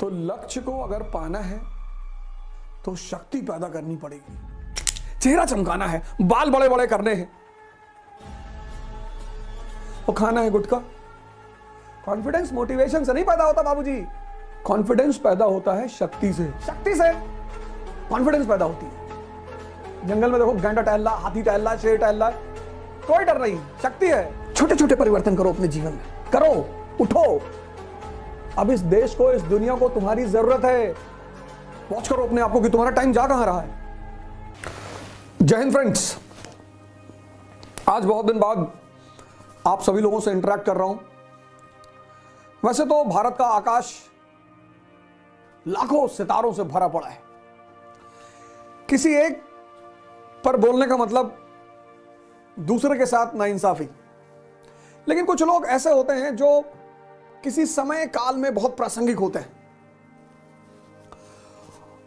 तो लक्ष्य को अगर पाना है तो शक्ति पैदा करनी पड़ेगी। चेहरा चमकाना है, बाल बड़े बड़े करने हैं, और खाना है गुटखा। कॉन्फिडेंस मोटिवेशन से नहीं पैदा होता बाबूजी। कॉन्फिडेंस पैदा होता है शक्ति से। शक्ति से कॉन्फिडेंस पैदा होती है। जंगल में देखो, गैंडा टहल रहा, हाथी टहल रहा, शेर टहल रहा, कोई डर नहीं, शक्ति है। छोटे छोटे परिवर्तन करो अपने जीवन में, करो, उठो। अब इस देश को, इस दुनिया को तुम्हारी जरूरत है। वॉच करो अपने आप को कि तुम्हारा टाइम जा कहां रहा है। जय हिंद फ्रेंड्स, आज बहुत दिन बाद आप सभी लोगों से इंटरेक्ट कर रहा हूं। वैसे तो भारत का आकाश लाखों सितारों से भरा पड़ा है। किसी एक पर बोलने का मतलब दूसरे के साथ नाइंसाफी। लेकिन कुछ लोग ऐसे होते हैं जो किसी समय काल में बहुत प्रासंगिक होते हैं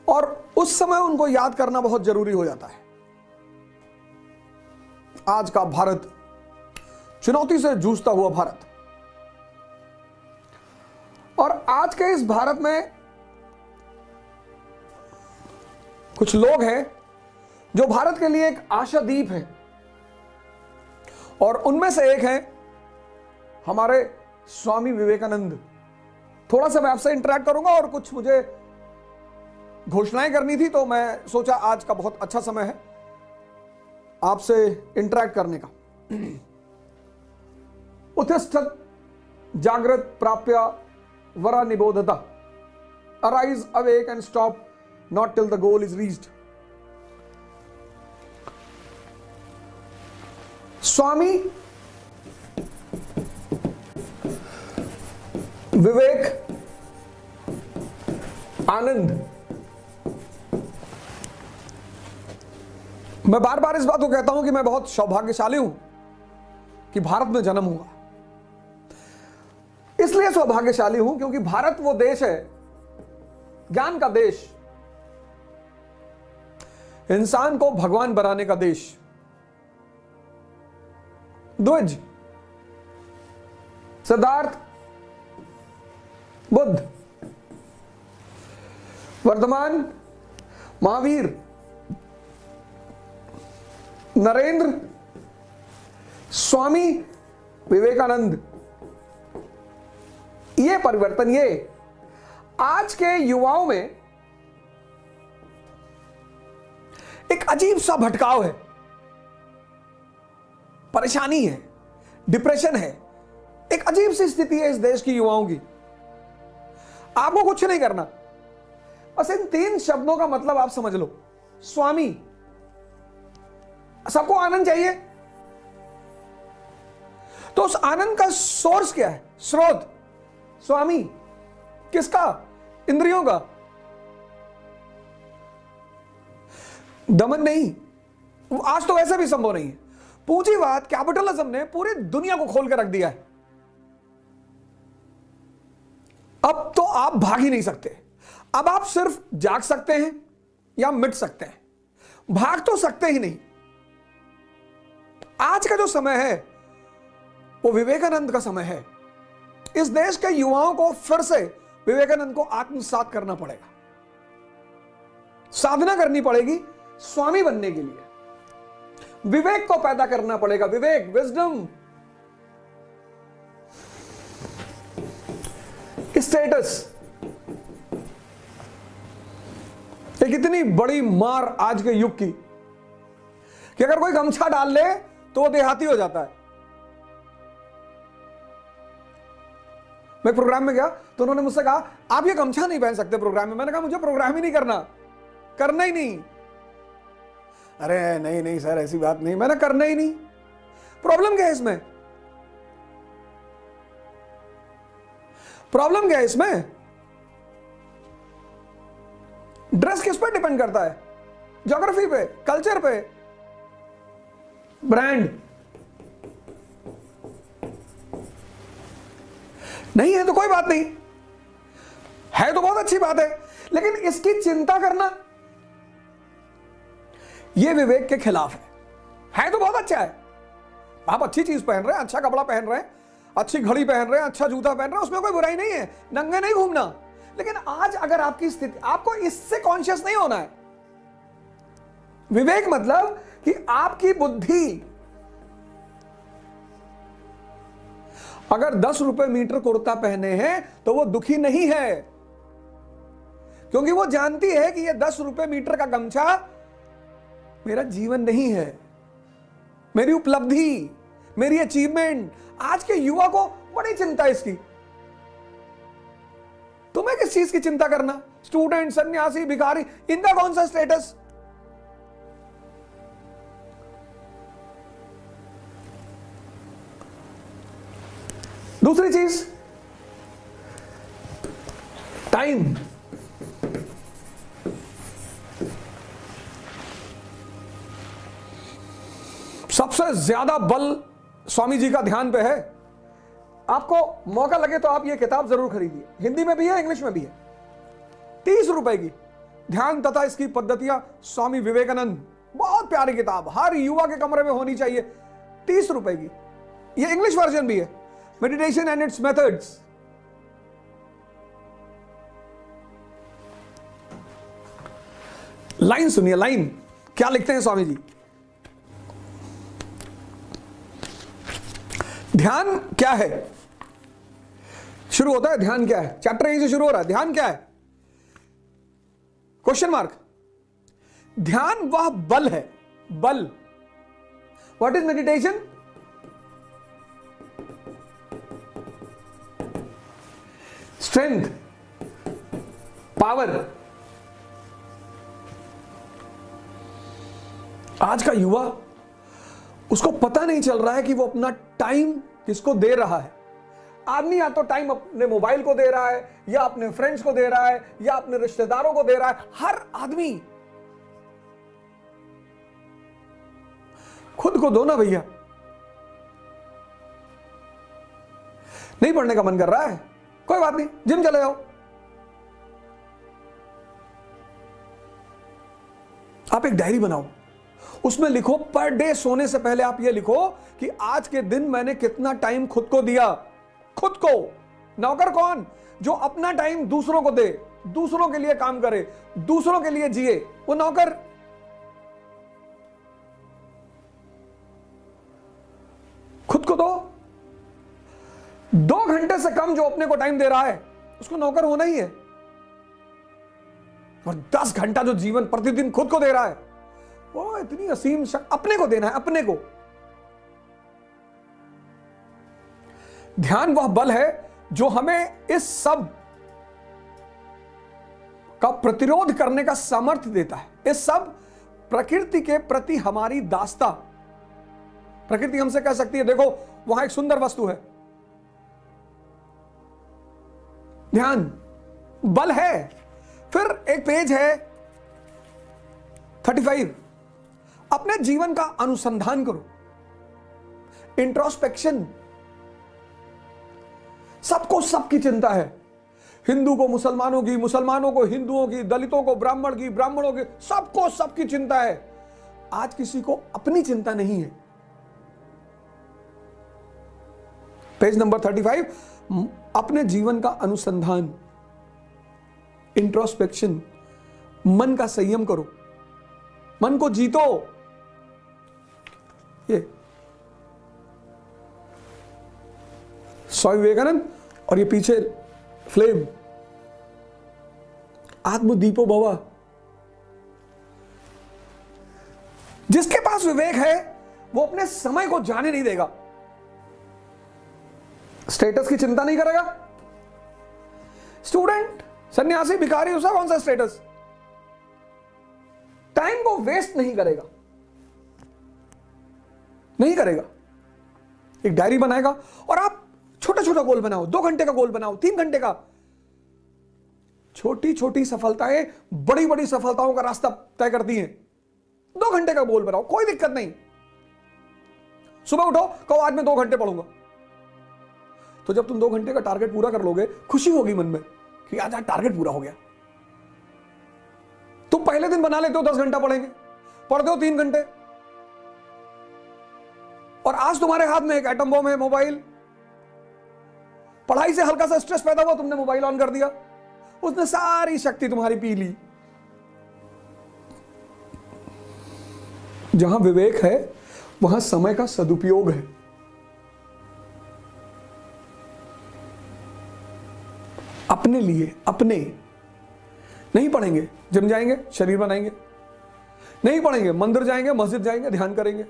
और उस समय उनको याद करना बहुत जरूरी हो जाता है। आज का भारत, चुनौती से जूझता हुआ भारत, और आज के इस भारत में कुछ लोग हैं जो भारत के लिए एक आशादीप है, और उनमें से एक है हमारे स्वामी विवेकानंद। थोड़ा सा मैं आपसे इंटरेक्ट करूंगा और कुछ मुझे घोषणाएं करनी थी, तो मैं सोचा आज का बहुत अच्छा समय है आपसे इंटरेक्ट करने का। उत्तिष्ठत जागृत प्राप्य वरा निबोधता, arise awake and stop not till the goal is reached. Swami Vivekananda. मैं बार बार इस बात को कहता हूं कि मैं बहुत सौभाग्यशाली हूं कि भारत में जन्म हुआ। इसलिए सौभाग्यशाली हूं क्योंकि भारत वो देश है, ज्ञान का देश, इंसान को भगवान बनाने का देश। द्विज, सिद्धार्थ, बुद्ध, वर्धमान, महावीर, नरेंद्र, स्वामी विवेकानंद। ये परिवर्तन, ये आज के युवाओं में एक अजीब सा भटकाव है, परेशानी है, डिप्रेशन है, एक अजीब सी स्थिति है इस देश की युवाओं की। आपको कुछ नहीं करना, बस इन 3 शब्दों का मतलब आप समझ लो। स्वामी, सबको आनंद चाहिए, तो उस आनंद का सोर्स क्या है, स्रोत? स्वामी किसका? इंद्रियों का। दमन नहीं, आज तो वैसे भी संभव नहीं है। पूंजीवाद, कैपिटलिज्म ने पूरी दुनिया को खोल कर रख दिया है। अब तो आप भाग ही नहीं सकते। अब आप सिर्फ जाग सकते हैं या मिट सकते हैं, भाग तो सकते ही नहीं। आज का जो समय है वो विवेकानंद का समय है। इस देश के युवाओं को फिर से विवेकानंद को आत्मसात करना पड़ेगा, साधना करनी पड़ेगी स्वामी बनने के लिए। विवेक को पैदा करना पड़ेगा, विवेक, विजडम, स्टेटस। एक इतनी बड़ी मार आज के युग की कि अगर कोई गमछा डाल ले तो वो देहाती हो जाता है। मैं प्रोग्राम में गया तो उन्होंने मुझसे कहा आप ये गमछा नहीं पहन सकते प्रोग्राम में। मैंने कहा मुझे प्रोग्राम ही नहीं करना ही नहीं। अरे नहीं नहीं सर, ऐसी बात नहीं, मैंने करना ही नहीं। प्रॉब्लम क्या है इसमें? प्रॉब्लम क्या है इसमें? ड्रेस किस पर डिपेंड करता है? ज्योग्राफी पे, कल्चर पे, ब्रांड। नहीं है तो कोई बात नहीं, है तो बहुत अच्छी बात है, लेकिन इसकी चिंता करना यह विवेक के खिलाफ है तो बहुत अच्छा है। आप अच्छी चीज पहन रहे हैं, अच्छा कपड़ा पहन रहे हैं, अच्छी घड़ी पहन रहे हैं, अच्छा जूता पहन रहे हैं, उसमें कोई बुराई नहीं है। नंगे नहीं घूमना, लेकिन आज अगर आपकी स्थिति, आपको इससे कॉन्शियस नहीं होना है। विवेक मतलब कि आपकी बुद्धि अगर 10 रुपए मीटर कुर्ता पहने हैं तो वो दुखी नहीं है, क्योंकि वो जानती है कि ये 10 रुपए मीटर का गमछा मेरा जीवन नहीं है, मेरी उपलब्धि, मेरी अचीवमेंट। आज के युवा को बड़ी चिंता है इसकी। तुम्हें किस चीज की चिंता करना? स्टूडेंट, सन्यासी, भिखारी, इनका कौन सा स्टेटस? दूसरी चीज, टाइम। सबसे ज्यादा बल स्वामी जी का ध्यान पे है। आपको मौका लगे तो आप ये किताब जरूर खरीदिए, हिंदी में भी है, इंग्लिश में भी है। 30 रुपए की, ध्यान तथा इसकी पद्धतियां, स्वामी विवेकानंद। बहुत प्यारी किताब, हर युवा के कमरे में होनी चाहिए। 30 रुपए की, ये इंग्लिश वर्जन भी है। Meditation and it's methods. Line सुनिए, लाइन क्या लिखते हैं स्वामी जी। ध्यान क्या है? शुरू होता है ध्यान क्या है, चैप्टर यहीं से शुरू हो रहा है। ध्यान क्या है? Question mark. ध्यान वह बल है, बल। What is meditation? Strength, power. आज का युवा, उसको पता नहीं चल रहा है कि वो अपना टाइम किसको दे रहा है। आदमी या तो टाइम अपने मोबाइल को दे रहा है, या अपने फ्रेंड्स को दे रहा है, या अपने रिश्तेदारों को दे रहा है। हर आदमी। खुद को दो ना भैया। नहीं पढ़ने का मन कर रहा है, कोई बात नहीं, जिम चले जाओ। आप एक डायरी बनाओ, उसमें लिखो, पर डे सोने से पहले आप ये लिखो कि आज के दिन मैंने कितना टाइम खुद को दिया। खुद को। नौकर कौन? जो अपना टाइम दूसरों को दे, दूसरों के लिए काम करे, दूसरों के लिए जिए, वो नौकर। खुद को दो। 2 घंटे से कम जो अपने को टाइम दे रहा है, उसको नौकर होना ही है। और 10 घंटा जो जीवन प्रतिदिन खुद को दे रहा है, वो इतनी असीम अपने को देना है, अपने को। ध्यान वह बल है जो हमें इस सब का प्रतिरोध करने का सामर्थ्य देता है। इस सब प्रकृति के प्रति हमारी दास्ता। प्रकृति हमसे कह सकती है, देखो वहां एक सुंदर वस्तु है। ध्यान बल है। फिर एक पेज है 35। अपने जीवन का अनुसंधान करो, इंट्रोस्पेक्शन। सबको सबकी चिंता है। हिंदू को मुसलमानों की, मुसलमानों को हिंदुओं की, दलितों को ब्राह्मण की, ब्राह्मणों की, सबको सबकी चिंता है। आज किसी को अपनी चिंता नहीं है। Page number 35। अपने जीवन का अनुसंधान, इंट्रोस्पेक्शन। मन का संयम करो, मन को जीतो। ये स्वामी विवेकानंद, और ये पीछे फ्लेम, आत्मदीपो भव। जिसके पास विवेक है वो अपने समय को जाने नहीं देगा, स्टेटस की चिंता नहीं करेगा। स्टूडेंट, सन्यासी, भिखारी, उसका कौन सा स्टेटस? टाइम को वेस्ट नहीं करेगा, नहीं करेगा। एक डायरी बनाएगा और आप छोटा छोटा गोल बनाओ, 2 घंटे का गोल बनाओ, 3 घंटे का। छोटी छोटी सफलताएं बड़ी बड़ी सफलताओं का रास्ता तय करती हैं। 2 घंटे का गोल बनाओ, कोई दिक्कत नहीं। सुबह उठो, कहो आज मैं 2 घंटे पढ़ूंगा। तो जब तुम 2 घंटे का टारगेट पूरा कर लोगे, खुशी होगी मन में कि आज टारगेट पूरा हो गया। तुम पहले दिन बना लेते हो 10 घंटा पढ़ेंगे, पढ़ते हो 3 घंटे, और आज तुम्हारे हाथ में एक एटम बम है, मोबाइल। पढ़ाई से हल्का सा स्ट्रेस पैदा हुआ, तुमने मोबाइल ऑन कर दिया, उसने सारी शक्ति तुम्हारी पी ली। जहां विवेक है वहां समय का सदुपयोग है। अपने लिए, अपने नहीं पढ़ेंगे, जिम जाएंगे, शरीर बनाएंगे, नहीं पढ़ेंगे, मंदिर जाएंगे, मस्जिद जाएंगे, ध्यान करेंगे,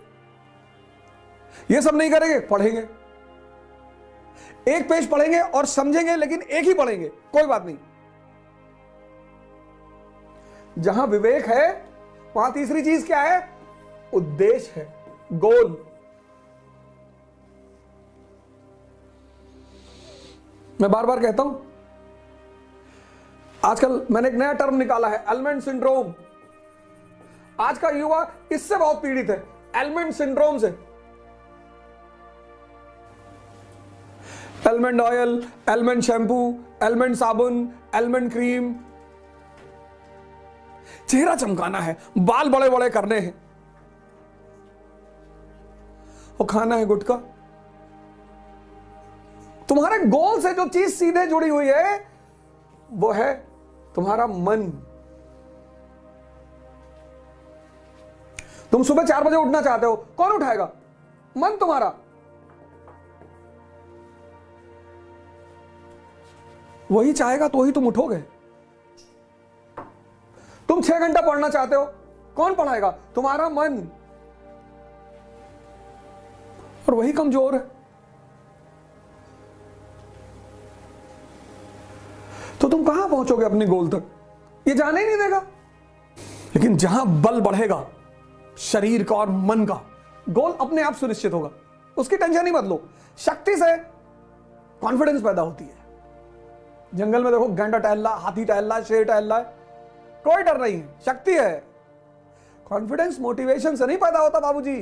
ये सब नहीं करेंगे, पढ़ेंगे। एक पेज पढ़ेंगे और समझेंगे, लेकिन एक ही पढ़ेंगे, कोई बात नहीं। जहां विवेक है वहां तीसरी चीज क्या है? उद्देश्य है, गोल। मैं बार बार कहता हूं, आजकल मैंने एक नया टर्म निकाला है, एलमेंट सिंड्रोम। आज का युवा इससे बहुत पीड़ित है, एलमेंट सिंड्रोम से। Element oil, element shampoo, element साबुन, एलमेंट क्रीम, चेहरा चमकाना है, बाल बड़े बड़े करने हैं, और खाना है गुटखा। तुम्हारे गोल से जो चीज सीधे जुड़ी हुई है वो है तुम्हारा मन। तुम सुबह 4 बजे उठना चाहते हो, कौन उठाएगा? मन तुम्हारा। वही चाहेगा तो ही तुम उठोगे। तुम 6 घंटा पढ़ना चाहते हो, कौन पढ़ाएगा? तुम्हारा मन। और वही कमजोर है। तो तुम कहां पहुंचोगे अपने गोल तक? ये जाने ही नहीं देगा। लेकिन जहां बल बढ़ेगा शरीर का और मन का, गोल अपने आप सुनिश्चित होगा, उसकी टेंशन ही मत लो। शक्ति से कॉन्फिडेंस पैदा होती है। जंगल में देखो, गैंडा टहल रहा, हाथी टहल रहा, शेर टहल रहा है, कोई डर नहीं है, शक्ति है। कॉन्फिडेंस मोटिवेशन से नहीं पैदा होता बाबूजी,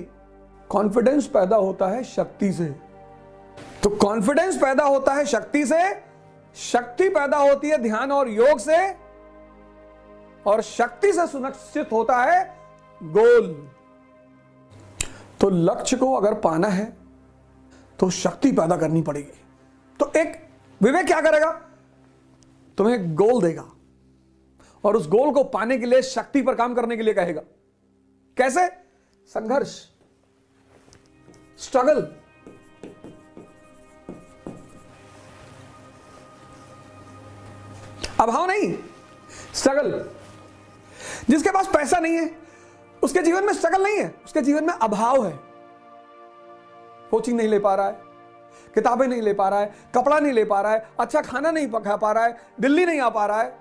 कॉन्फिडेंस पैदा होता है शक्ति से। तो कॉन्फिडेंस पैदा होता है शक्ति से, शक्ति पैदा होती है ध्यान और योग से, और शक्ति से सुनिश्चित होता है गोल। तो लक्ष्य को अगर पाना है तो शक्ति पैदा करनी पड़ेगी। तो एक विवेक क्या करेगा? तुम्हें एक गोल देगा और उस गोल को पाने के लिए शक्ति पर काम करने के लिए कहेगा। कैसे? संघर्ष, स्ट्रगल। अभाव नहीं, स्ट्रगल। जिसके पास पैसा नहीं है उसके जीवन में स्ट्रगल नहीं है, उसके जीवन में अभाव है। कोचिंग नहीं ले पा रहा है, किताबें नहीं ले पा रहा है, कपड़ा नहीं ले पा रहा है, अच्छा खाना नहीं खा पा रहा है, दिल्ली नहीं आ पा रहा है,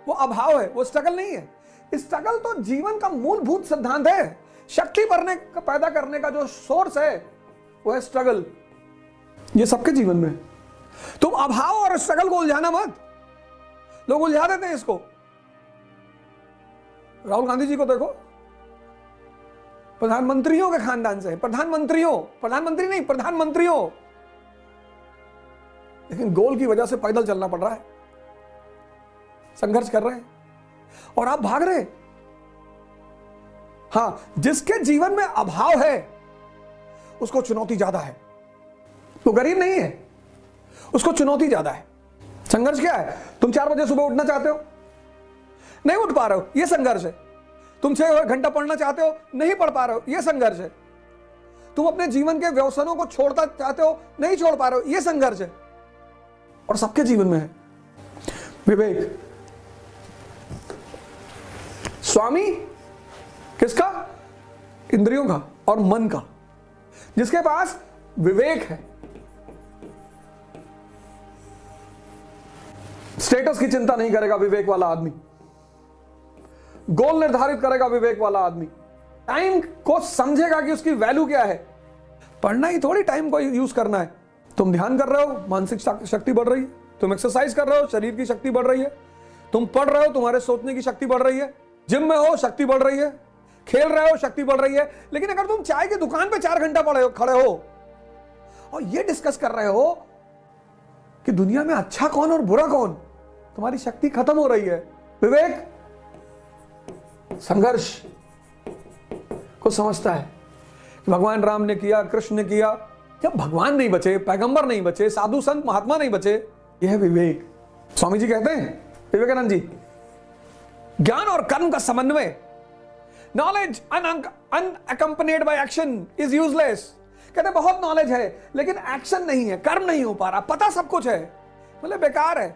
वो अभाव है, वो स्ट्रगल नहीं है। स्ट्रगल तो जीवन का मूलभूत सिद्धांत है। शक्ति पैदा करने का जो सोर्स है वो है स्ट्रगल। ये सबके जीवन में। तुम अभाव और स्ट्रगल को उलझाना मत। लोग उलझा देते हैं इसको। राहुल गांधी जी को देखो, प्रधानमंत्रियों के खानदान से, प्रधानमंत्री नहीं, प्रधानमंत्रियों, लेकिन गोल की वजह से पैदल चलना पड़ रहा है, संघर्ष कर रहे हैं, और आप भाग रहे। हां, जिसके जीवन में अभाव है उसको चुनौती ज्यादा है। वो गरीब नहीं है, उसको चुनौती ज्यादा है। संघर्ष क्या है? तुम 4 बजे सुबह उठना चाहते हो, नहीं उठ पा रहे हो, यह संघर्ष है। तुम 6 घंटा पढ़ना चाहते हो, नहीं पढ़ पा रहे हो, यह संघर्ष है। तुम अपने जीवन के व्यसनों को छोड़ना चाहते हो, नहीं छोड़ पा रहे हो, यह संघर्ष है। और सबके जीवन में है विवेक। स्वामी किसका? इंद्रियों का और मन का। जिसके पास विवेक है, स्टेटस की चिंता नहीं करेगा विवेक वाला आदमी, गोल निर्धारित करेगा विवेक वाला आदमी, टाइम को समझेगा कि उसकी वैल्यू क्या है। पढ़ना ही थोड़ी टाइम को यूज करना है। तुम ध्यान कर रहे हो, मानसिक शक्ति बढ़ रही है। तुम एक्सरसाइज कर रहे हो, शरीर की शक्ति बढ़ रही है। तुम पढ़ रहे हो, तुम्हारे सोचने की शक्ति बढ़ रही है। जिम में हो, शक्ति बढ़ रही है। खेल रहे हो, शक्ति बढ़ रही है। लेकिन अगर तुम चाय की दुकान पे 4 घंटा खड़े हो और ये डिस्कस कर रहे हो कि दुनिया में अच्छा कौन और बुरा कौन, तुम्हारी शक्ति खत्म हो रही है। विवेक संघर्ष को समझता है कि भगवान राम ने किया, कृष्ण ने किया। जब भगवान नहीं बचे, पैगंबर नहीं बचे, साधु संत महात्मा नहीं बचे, यह है विवेक। स्वामी जी कहते हैं विवेकानंद जी, ज्ञान और कर्म का समन्वय, knowledge unaccompanied by action is useless. कहते बहुत नॉलेज है लेकिन एक्शन नहीं है, कर्म नहीं हो पा रहा, पता सब कुछ है, मतलब बेकार है।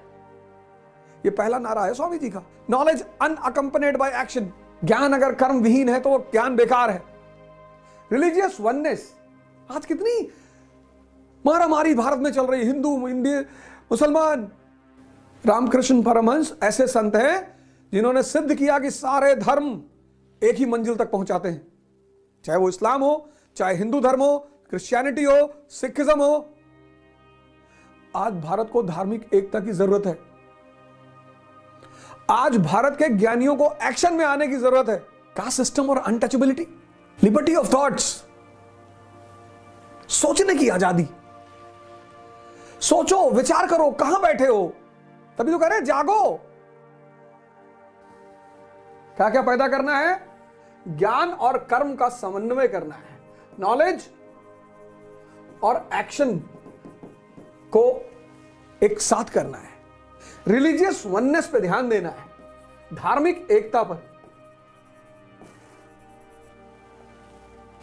ये पहला नारा है स्वामी जी का, नॉलेज अनअकम्पनीड बाय एक्शन। ज्ञान अगर कर्म विहीन है तो वो ज्ञान बेकार है। रिलीजियस वननेस, आज कितनी मारामारी भारत में चल रही, हिंदू इंडिया मुसलमान। रामकृष्ण परमहंस ऐसे संत हैं जिन्होंने सिद्ध किया कि सारे धर्म एक ही मंजिल तक पहुंचाते हैं, चाहे वो इस्लाम हो, चाहे हिंदू धर्म हो, क्रिश्चियनिटी हो, सिखिज्म हो। आज भारत को धार्मिक एकता की जरूरत है। आज भारत के ज्ञानियों को एक्शन में आने की जरूरत है। कास्ट सिस्टम और अनटचेबिलिटी, लिबर्टी ऑफ थॉट्स, सोचने की आजादी। सोचो, विचार करो, कहां बैठे हो, तभी तो कह रहे जागो। क्या क्या पैदा करना है? ज्ञान और कर्म का समन्वय करना है, नॉलेज और एक्शन को एक साथ करना है, रिलीजियस वननेस पे ध्यान देना है, धार्मिक एकता पर,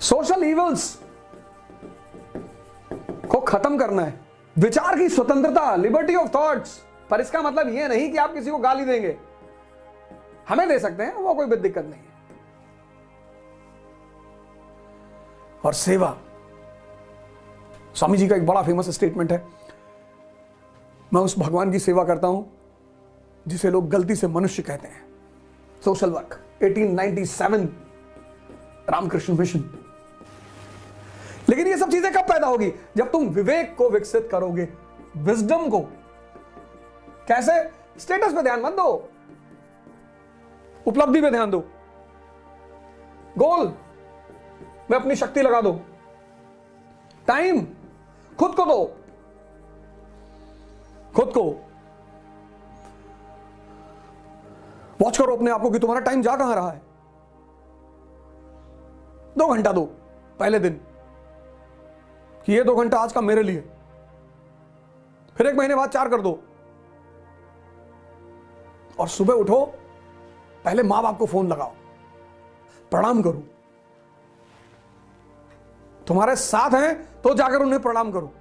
सोशल इवल्स को खत्म करना है, विचार की स्वतंत्रता, लिबर्टी ऑफ थॉट्स। पर इसका मतलब यह नहीं कि आप किसी को गाली देंगे, हमें दे सकते हैं, वो कोई भी दिक्कत नहीं है। और सेवा, स्वामी जी का एक बड़ा फेमस स्टेटमेंट है, मैं उस भगवान की सेवा करता हूं जिसे लोग गलती से मनुष्य कहते हैं। Social work, 1897, Ramakrishna Mission. लेकिन ये सब चीजें कब पैदा होगी? जब तुम विवेक को विकसित करोगे, विजडम को। कैसे? स्टेटस पे ध्यान मत दो, उपलब्धि पे ध्यान दो, गोल में अपनी शक्ति लगा दो, टाइम खुद को दो, खुद को वॉच करो अपने आप को कि तुम्हारा टाइम जा कहां रहा है। 2 घंटा दो पहले दिन कि ये 2 घंटा आज का मेरे लिए, फिर 1 महीने बाद 4 कर दो। और सुबह उठो, पहले मां बाप को फोन लगाओ, प्रणाम करो, तुम्हारे साथ हैं तो जाकर उन्हें प्रणाम करो।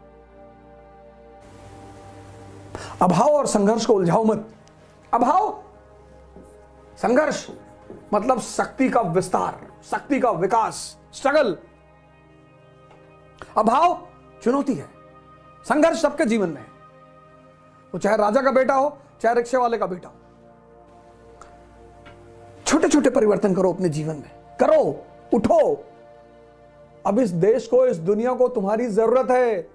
अभाव और संघर्ष को उलझाओ मत। अभाव, संघर्ष मतलब शक्ति का विस्तार, शक्ति का विकास, स्ट्रगल। अभाव चुनौती है, संघर्ष सबके जीवन में है, वो चाहे राजा का बेटा हो, चाहे रिक्शे वाले का बेटा हो। छोटे छोटे परिवर्तन करो अपने जीवन में, करो, उठो। अब इस देश को, इस दुनिया को तुम्हारी जरूरत है।